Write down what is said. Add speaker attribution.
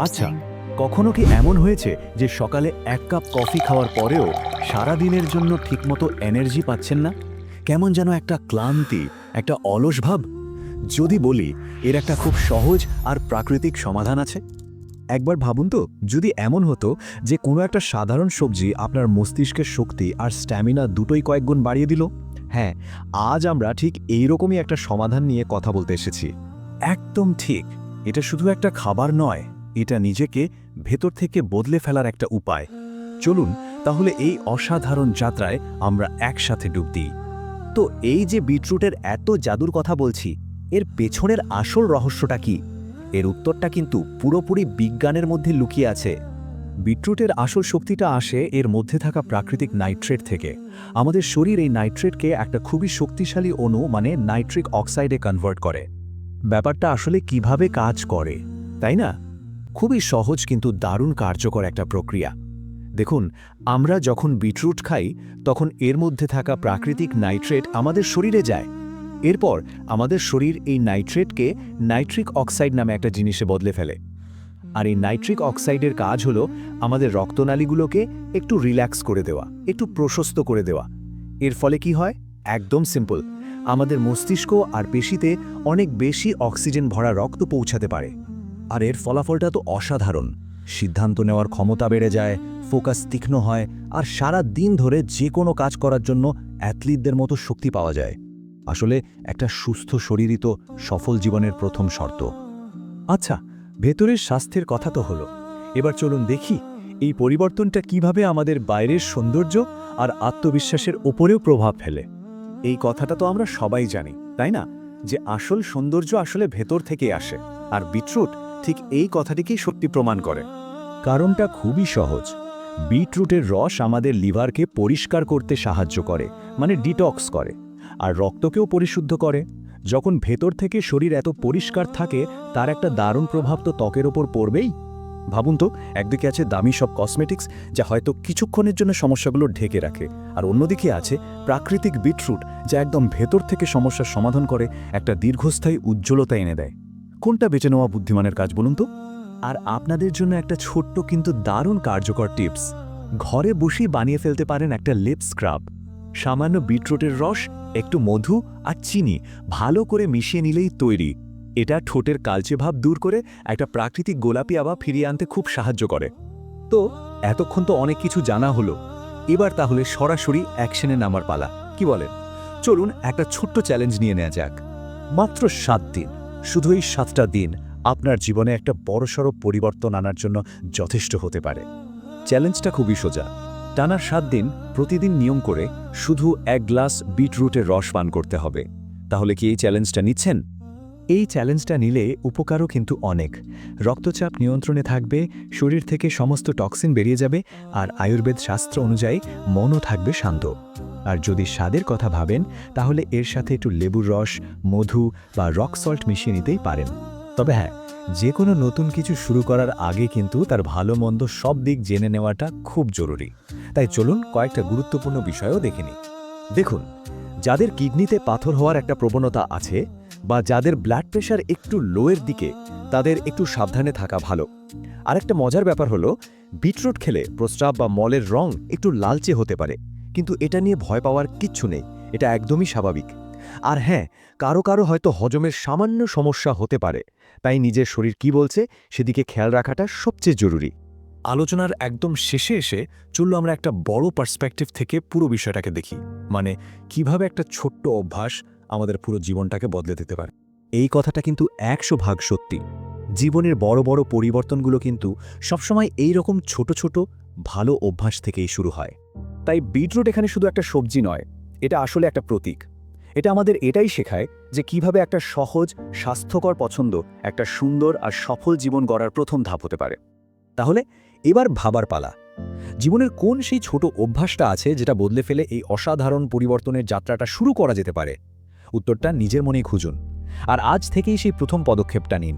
Speaker 1: আচ্ছা, কখনো কি এমন হয়েছে যে সকালে এক কাপ কফি খাওয়ার পরেও সারা দিনের জন্য ঠিকমতো এনার্জি পাচ্ছেন না? কেমন যেন একটা ক্লান্তি, একটা অলস ভাব? যদি বলি এর একটা খুব সহজ আর প্রাকৃতিক সমাধান আছে। একবার ভাবুন তো, যদি এমন হতো যে কোনো একটা সাধারণ সবজি আপনার মস্তিষ্কের শক্তি আর স্ট্যামিনা দুটোই কয়েক গুণ বাড়িয়ে দিল। হ্যাঁ, আজ আমরা ঠিক এইরকমই একটা সমাধান নিয়ে কথা বলতে এসেছি। একদম ঠিক, এটা শুধু একটা খাবার নয়, এটা নিজেকে ভেতর থেকে বদলে ফেলার একটা উপায়। চলুন তাহলে এই অসাধারণ যাত্রায় আমরা একসাথে ডুব দিই। তো এই যে বিটরুটের এত জাদুর কথা বলছি, এর পেছনের আসল রহস্যটা কি? এর উত্তরটা কিন্তু পুরোপুরি বিজ্ঞানের মধ্যে লুকিয়ে আছে। বিটরুটের আসল শক্তিটা আসে এর মধ্যে থাকা প্রাকৃতিক নাইট্রেট থেকে। আমাদের শরীর এই নাইট্রেটকে একটা খুবই শক্তিশালী অণু মানে নাইট্রিক অক্সাইডে কনভার্ট করে। ব্যাপারটা আসলে কিভাবে কাজ করে, তাই না? খুবই সহজ কিন্তু দারুণ কার্যকর একটা প্রক্রিয়া। দেখুন, আমরা যখন বিটরুট খাই তখন এর মধ্যে থাকা প্রাকৃতিক নাইট্রেট আমাদের শরীরে যায়। এরপর আমাদের শরীর এই নাইট্রেটকে নাইট্রিক অক্সাইড নামে একটা জিনিসে বদলে ফেলে। আর এই নাইট্রিক অক্সাইডের কাজ হলো আমাদের রক্তনালীগুলোকে একটু রিল্যাক্স করে দেওয়া, একটু প্রশস্ত করে দেওয়া। এর ফলে কি হয়? একদম সিম্পল, আমাদের মস্তিষ্ক আর পেশিতে অনেক বেশি অক্সিজেন ভরা রক্ত পৌঁছাতে পারে। আর এর ফলাফলটা তো অসাধারণ। সিদ্ধান্ত নেওয়ার ক্ষমতা বেড়ে যায়, ফোকাস তীক্ষ্ণ হয়, আর সারা দিন ধরে যে কোনো কাজ করার জন্য অ্যাথলিটদের মতো শক্তি পাওয়া যায়। আসলে একটা সুস্থ শরীরই তো সফল জীবনের প্রথম শর্ত। আচ্ছা, ভেতরের স্বাস্থ্যের কথা তো হলো, এবার চলুন দেখি এই পরিবর্তনটা কিভাবে আমাদের বাইরের সৌন্দর্য আর আত্মবিশ্বাসের ওপরেও প্রভাব ফেলে। এই কথাটা তো আমরা সবাই জানি, তাই না, যে আসল সৌন্দর্য আসলে ভেতর থেকে আসে। আর বিটরুট ঠিক এই কথাটিকেই সত্যি প্রমাণ করে। কারণটা খুবই সহজ। বিটরুটের রস আমাদের লিভারকে পরিষ্কার করতে সাহায্য করে, মানে ডিটক্স করে, আর রক্তকেও পরিশুদ্ধ করে। যখন ভেতর থেকে শরীর এত পরিষ্কার থাকে, তার একটা দারুণ প্রভাব তো ত্বকের ওপর পড়বেই। ভাবুন তো, একদিকে আছে দামি সব কসমেটিক্স যা হয়তো কিছুক্ষণের জন্য সমস্যাগুলো ঢেকে রাখে, আর অন্যদিকে আছে প্রাকৃতিক বিটরুট যা একদম ভেতর থেকে সমস্যার সমাধান করে, একটা দীর্ঘস্থায়ী উজ্জ্বলতা এনে দেয়। কোনটা বেছে নেওয়া বুদ্ধিমানের কাজ বলুন তো? আর আপনাদের জন্য একটা ছোট্ট কিন্তু দারুণ কার্যকর টিপস। ঘরে বসেই বানিয়ে ফেলতে পারেন একটা লিপ স্ক্রাব। সামান্য বিটরুটের রস, একটু মধু আর চিনি ভালো করে মিশিয়ে নিলেই তৈরি। এটা ঠোঁটের কালচে ভাব দূর করে একটা প্রাকৃতিক গোলাপি আভা ফিরিয়ে আনতে খুব সাহায্য করে। তো এতক্ষণ তো অনেক কিছু জানা হলো, এবার তাহলে সরাসরি অ্যাকশনে নামার পালা, কি বলেন? চলুন একটা ছোট্ট চ্যালেঞ্জ নিয়ে নেওয়া যাক। মাত্র 7 দিন, শুধু এই 7টা দিন আপনার জীবনে একটা বড়সড় পরিবর্তন আনার জন্য যথেষ্ট হতে পারে। চ্যালেঞ্জটা খুবই সোজা। টানা 7 দিন প্রতিদিন নিয়ম করে শুধু 1 গ্লাস বিটরুটের রস পান করতে হবে। তাহলে কি এই চ্যালেঞ্জটা নিচ্ছেন? এই চ্যালেঞ্জটা নিলে উপকারও কিন্তু অনেক। রক্তচাপ নিয়ন্ত্রণে থাকবে, শরীর থেকে সমস্ত টক্সিন বেরিয়ে যাবে, আর আয়ুর্বেদ শাস্ত্র অনুযায়ী মনও থাকবে শান্ত। আর যদি স্বাদের কথা ভাবেন, তাহলে এর সাথে একটু লেবুর রস, মধু বা রক সল্ট মিশিয়ে নিতেই পারেন। তবে হ্যাঁ, যে কোনো নতুন কিছু শুরু করার আগে কিন্তু তার ভালো মন্দ সব দিক জেনে নেওয়াটা খুব জরুরি। তাই চলুন কয়েকটা গুরুত্বপূর্ণ বিষয়ও দেখে নিই। দেখুন, যাদের কিডনিতে পাথর হওয়ার একটা প্রবণতা আছে বা যাদের ব্লাড প্রেশার একটু লোয়ের দিকে, তাদের একটু সাবধানে থাকা ভালো। আরেকটা মজার ব্যাপার হলো, বিটরুট খেলে প্রস্রাব বা মলের রং একটু লালচে হতে পারে, কিন্তু এটা নিয়ে ভয় পাওয়ার কিচ্ছু নেই, এটা একদমই স্বাভাবিক। আর হ্যাঁ, কারো কারো হয়তো হজমের সামান্য সমস্যা হতে পারে, তাই নিজের শরীর কি বলছে সেদিকে খেয়াল রাখাটা সবচেয়ে জরুরি। আলোচনার একদম শেষে এসে চলল আমরা একটা বড় পার্সপেক্টিভ থেকে পুরো বিষয়টাকে দেখি, মানে কিভাবে একটা ছোট্ট অভ্যাস আমাদের পুরো জীবনটাকে বদলে দিতে পারে। এই কথাটা কিন্তু 100% সত্যি। জীবনের বড় বড় পরিবর্তনগুলো কিন্তু সবসময় এই রকম ছোট ছোট ভালো অভ্যাস থেকেই শুরু হয়। তাই বিটরুট এখানে শুধু একটা সবজি নয়, এটা আসলে একটা প্রতীক। এটা আমাদের এটাই শেখায় যে কিভাবে একটা সহজ, স্বাস্থ্যকর পছন্দ একটা সুন্দর আর সফল জীবন গড়ার প্রথম ধাপ হতে পারে। তাহলে এবার ভাবার পালা, জীবনের কোন সেই ছোট অভ্যাসটা আছে যেটা বদলে ফেলে এই অসাধারণ পরিবর্তনের যাত্রাটা শুরু করা যেতে পারে? উত্তরটা নিজের মনেই খুঁজুন, আর আজ থেকেই সেই প্রথম পদক্ষেপটা নিন।